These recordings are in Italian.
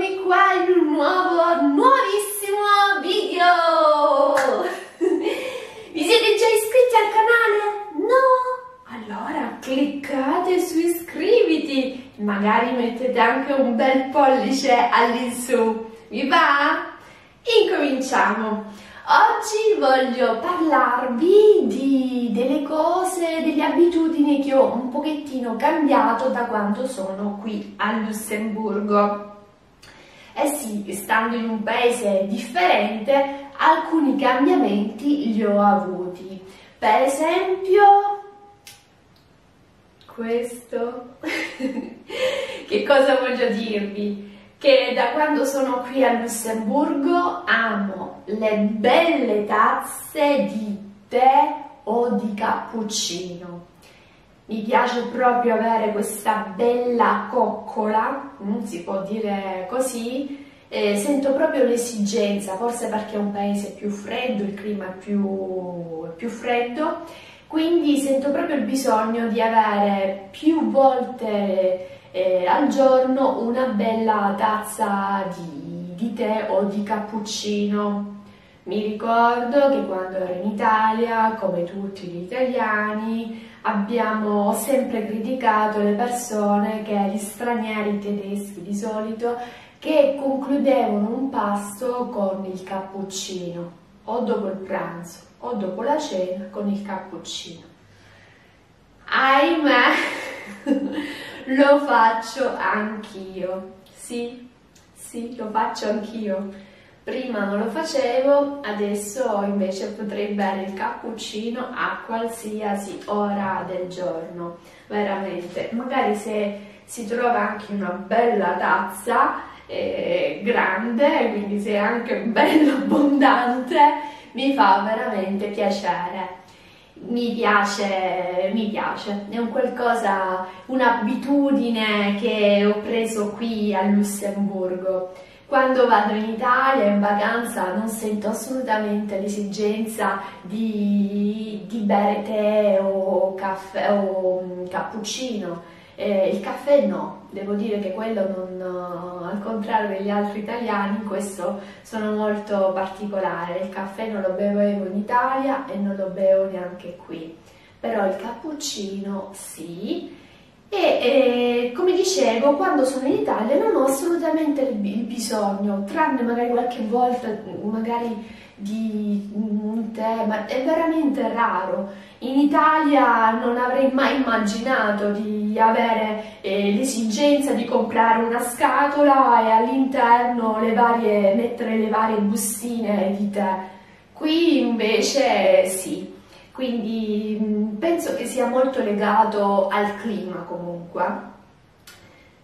eccomi qua in un nuovissimo video! Vi siete già iscritti al canale? No? Allora cliccate su iscriviti, magari mettete anche un bel pollice all'insù, vi va? Incominciamo! Oggi voglio parlarvi delle cose, delle abitudini che ho un pochettino cambiato da quando sono qui a Lussemburgo. Eh sì, stando in un paese differente, alcuni cambiamenti li ho avuti. Per esempio, questo. Che cosa voglio dirvi? Che da quando sono qui a Lussemburgo amo le belle tazze di tè o di cappuccino. Mi piace proprio avere questa bella coccola, si può dire così, sento proprio l'esigenza, forse perché è un paese più freddo, il clima è più freddo, quindi sento proprio il bisogno di avere più volte al giorno una bella tazza di tè o di cappuccino. Mi ricordo che quando ero in Italia, come tutti gli italiani, abbiamo sempre criticato le persone, gli stranieri tedeschi di solito, che concludevano un pasto con il cappuccino, o dopo il pranzo o dopo la cena con il cappuccino. Ahimè! Lo faccio anch'io, sì, lo faccio anch'io. Prima non lo facevo, adesso invece potrei bere il cappuccino a qualsiasi ora del giorno, veramente. Magari se si trova anche una bella tazza, grande, quindi se è anche bello abbondante, mi fa veramente piacere. Mi piace, è un qualcosa, un'abitudine che ho preso qui a Lussemburgo. Quando vado in Italia in vacanza non sento assolutamente l'esigenza di bere tè o caffè o cappuccino. Il caffè no, devo dire che quello non, al contrario degli altri italiani, in questo sono molto particolare. Il caffè non lo bevevo in Italia e non lo bevo neanche qui, però il cappuccino sì. E come dicevo, quando sono in Italia non ho assolutamente il bisogno, tranne magari qualche volta, magari di un tè, ma è veramente raro. In Italia non avrei mai immaginato di avere l'esigenza di comprare una scatola e all'interno mettere le varie bustine di tè. Qui invece sì. Quindi penso che sia molto legato al clima comunque.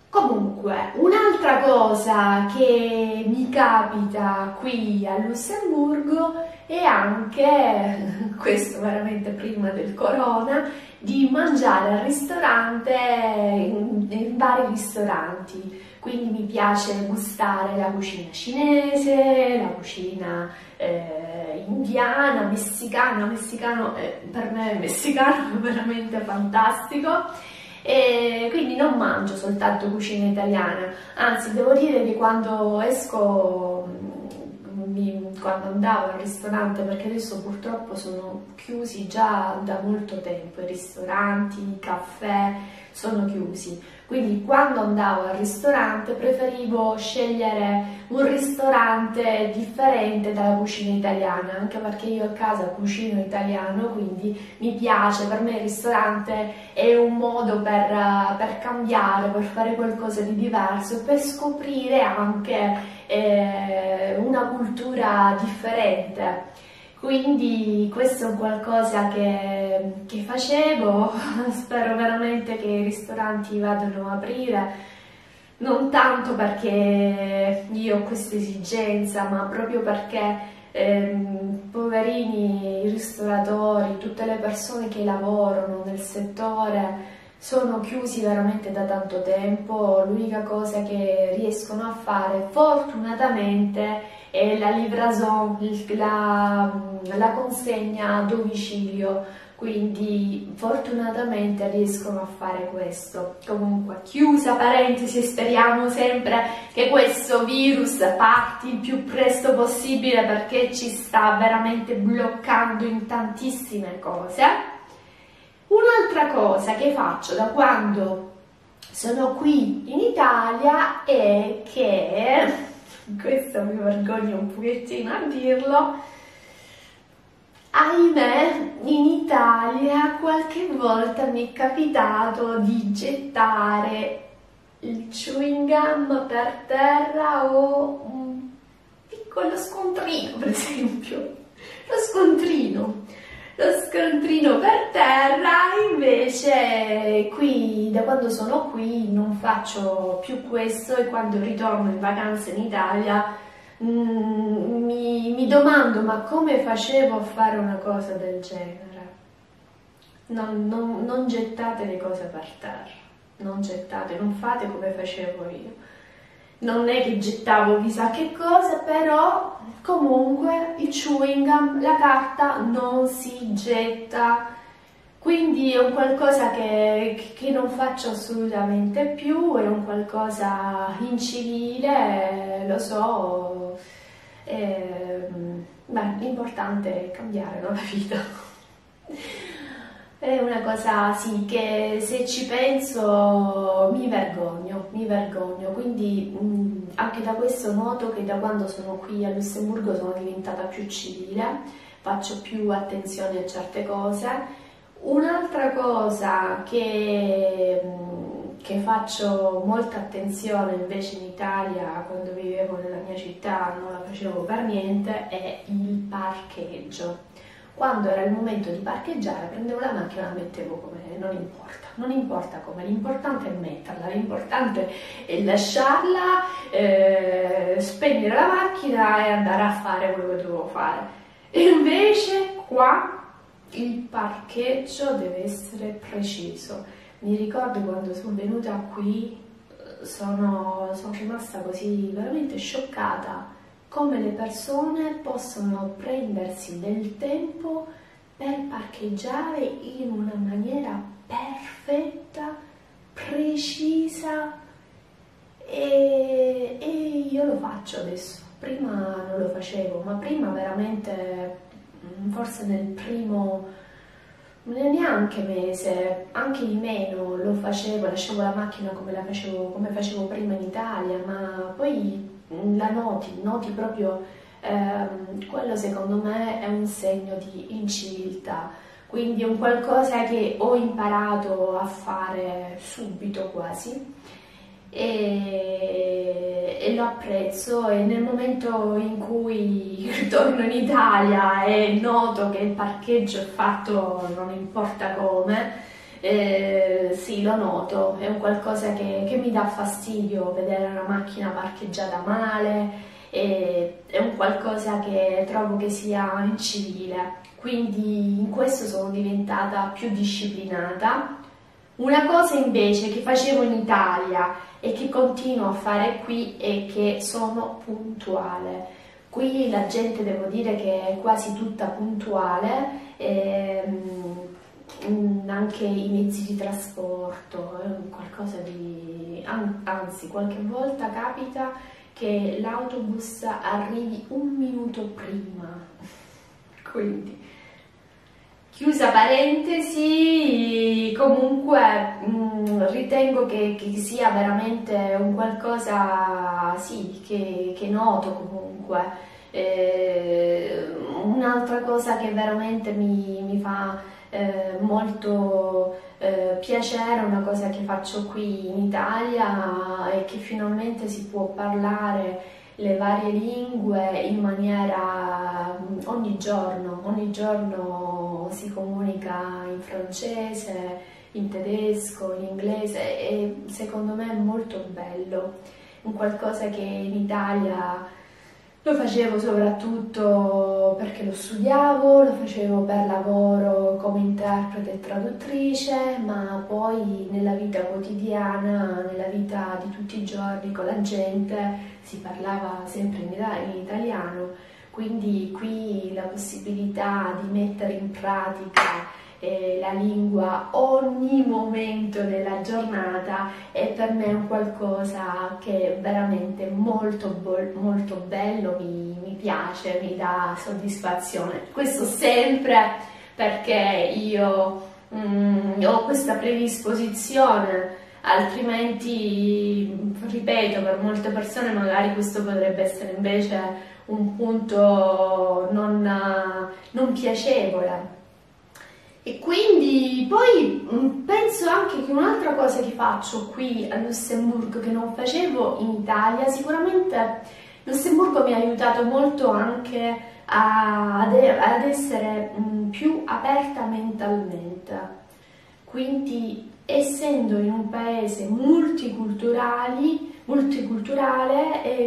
Comunque, un'altra cosa che mi capita qui a Lussemburgo è anche, questo veramente prima del corona, di mangiare al ristorante, in vari ristoranti. Quindi mi piace gustare la cucina cinese, la cucina indiana, messicano, per me il messicano è veramente fantastico. E quindi non mangio soltanto cucina italiana, anzi devo dire che quando esco, quando andavo al ristorante, perché adesso purtroppo sono chiusi già da molto tempo, i ristoranti, i caffè sono chiusi, quindi quando andavo al ristorante preferivo scegliere un ristorante differente dalla cucina italiana, anche perché io a casa cucino italiano, quindi mi piace, per me il ristorante è un modo per cambiare, per fare qualcosa di diverso, per scoprire anche una cultura differente. Quindi questo è un qualcosa che facevo, spero veramente che i ristoranti vadano a aprire, non tanto perché io ho questa esigenza, ma proprio perché poverini i ristoratori, tutte le persone che lavorano nel settore sono chiusi veramente da tanto tempo. L'unica cosa che riescono a fare fortunatamente è la livraison, la consegna a domicilio, quindi fortunatamente riescono a fare questo. Comunque, chiusa parentesi, speriamo sempre che questo virus parti il più presto possibile, perché ci sta veramente bloccando in tantissime cose. Un'altra cosa che faccio da quando sono qui in Italia è che, questo mi vergogno un pochettino a dirlo, ahimè, in Italia qualche volta mi è capitato di gettare il chewing gum per terra o un piccolo scontrino, per esempio, lo scontrino per terra. Invece qui, da quando sono qui, non faccio più questo, e quando ritorno in vacanza in Italia mi domando ma come facevo a fare una cosa del genere. Non gettate le cose per terra, non gettate, non fate come facevo io. Non è che gettavo chissà che cosa, però comunque il chewing gum, la carta non si getta, quindi è un qualcosa che non faccio assolutamente più, è un qualcosa incivile, lo so, l'importante è cambiare, no, la vita. È una cosa, sì, che se ci penso mi vergogno, quindi anche da questo noto che da quando sono qui a Lussemburgo sono diventata più civile, faccio più attenzione a certe cose. Un'altra cosa che faccio molta attenzione invece in Italia, quando vivevo nella mia città non la facevo per niente, è il parcheggio. Quando era il momento di parcheggiare prendevo la macchina e la mettevo come, non importa come, l'importante è metterla, l'importante è lasciarla, spegnere la macchina e andare a fare quello che dovevo fare. E invece qua il parcheggio deve essere preciso. Mi ricordo quando sono venuta qui, sono rimasta così veramente scioccata come le persone possono prendersi del tempo per parcheggiare in una maniera perfetta, precisa, e io lo faccio adesso. Prima non lo facevo, ma prima veramente, forse nel primo, neanche mese, anche di meno, lo facevo, lasciavo la macchina come facevo prima in Italia, ma poi la noti proprio, quello secondo me è un segno di inciviltà, quindi è un qualcosa che ho imparato a fare subito quasi, e lo apprezzo, e nel momento in cui ritorno in Italia e noto che il parcheggio è fatto non importa come, sì, lo noto, è un qualcosa che mi dà fastidio vedere una macchina parcheggiata male, è un qualcosa che trovo che sia incivile, quindi in questo sono diventata più disciplinata. Una cosa invece che facevo in Italia e che continuo a fare qui è che sono puntuale. Qui la gente, devo dire, che è quasi tutta puntuale, anche i mezzi di trasporto, è qualcosa di... anzi, qualche volta capita che l'autobus arrivi un minuto prima, quindi... Chiusa parentesi, comunque ritengo che sia veramente un qualcosa, sì, che noto comunque. Un'altra cosa che veramente mi fa molto piacere, una cosa che faccio qui in Italia, è che finalmente si può parlare le varie lingue in maniera ogni giorno si comunica in francese, in tedesco, in inglese, e secondo me è molto bello, un qualcosa che in Italia lo facevo soprattutto perché lo studiavo, lo facevo per lavoro come interprete e traduttrice, ma poi nella vita quotidiana, nella vita di tutti i giorni con la gente si parlava sempre in italiano, quindi qui la possibilità di mettere in pratica la lingua ogni momento della giornata è per me un qualcosa che è veramente molto, molto bello, mi piace, mi dà soddisfazione. Questo sempre perché io ho questa predisposizione, altrimenti, ripeto, per molte persone magari questo potrebbe essere invece un punto non piacevole. E quindi poi penso anche che un'altra cosa che faccio qui a Lussemburgo che non facevo in Italia, sicuramente Lussemburgo mi ha aiutato molto anche ad essere più aperta mentalmente. Quindi, essendo in un paese multiculturale,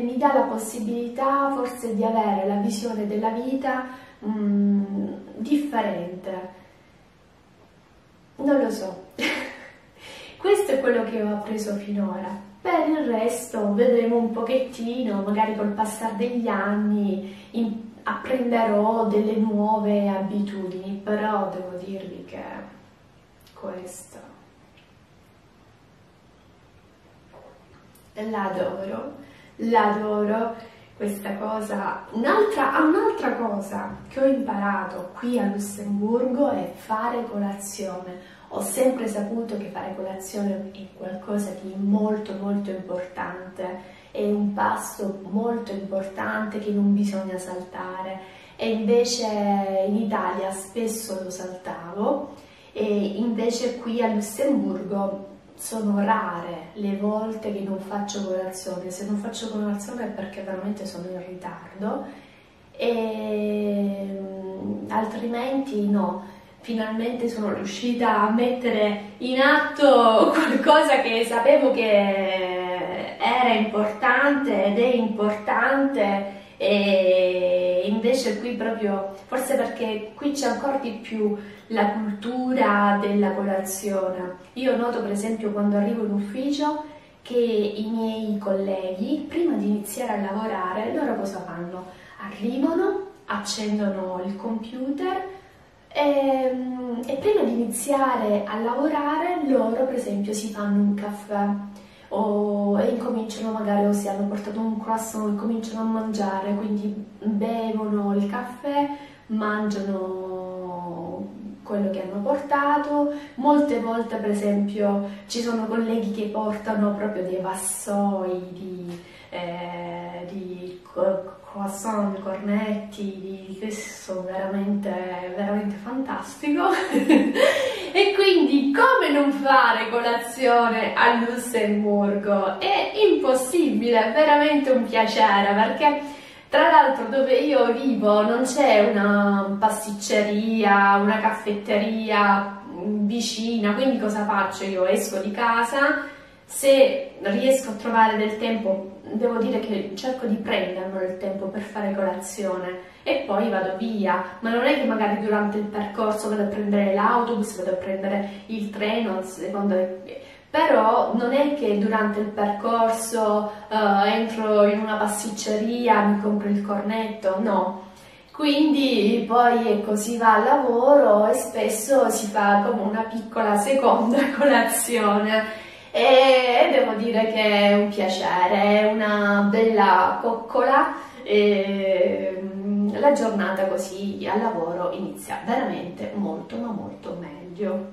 mi dà la possibilità forse di avere la visione della vita differente. Non lo so, questo è quello che ho appreso finora. Per il resto vedremo un pochettino, magari col passare degli anni apprenderò delle nuove abitudini, però devo dirvi che questo l'adoro. Questa cosa, un'altra cosa che ho imparato qui a Lussemburgo è fare colazione. Ho sempre saputo che fare colazione è qualcosa di molto molto importante, è un pasto molto importante che non bisogna saltare, e invece in Italia spesso lo saltavo, e invece qui a Lussemburgo sono rare le volte che non faccio colazione. Se non faccio colazione è perché veramente sono in ritardo, e altrimenti no. Finalmente sono riuscita a mettere in atto qualcosa che sapevo che era importante ed è importante, e invece qui proprio, forse perché qui c'è ancora di più la cultura della colazione. Io noto per esempio quando arrivo in ufficio che i miei colleghi, prima di iniziare a lavorare, loro cosa fanno? Arrivano, accendono il computer e prima di iniziare a lavorare loro per esempio si fanno un caffè e incominciano, magari, o se hanno portato un croissant, incominciano a mangiare, quindi bevono il caffè, mangiano quello che hanno portato. Molte volte per esempio ci sono colleghi che portano proprio dei vassoi di croissant, cornetti, questo veramente, veramente fantastico. E quindi come non fare colazione a Lussemburgo? È impossibile, è veramente un piacere, perché tra l'altro dove io vivo non c'è una pasticceria, una caffetteria vicina, quindi cosa faccio? Io esco di casa, se riesco a trovare del tempo, devo dire che cerco di prendermi il tempo per fare colazione e poi vado via, ma non è che magari durante il percorso vado a prendere l'autobus, vado a prendere il treno, però non è che durante il percorso entro in una pasticceria, mi compro il cornetto, no. Quindi poi si va al lavoro e spesso si fa come una piccola seconda colazione. E devo dire che è un piacere, è una bella coccola, e la giornata così al lavoro inizia veramente molto ma molto meglio.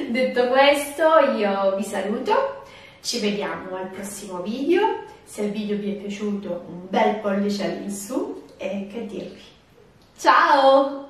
Detto questo, io vi saluto, ci vediamo al prossimo video. Se il video vi è piaciuto, un bel pollice all'insù, e che dirvi, ciao!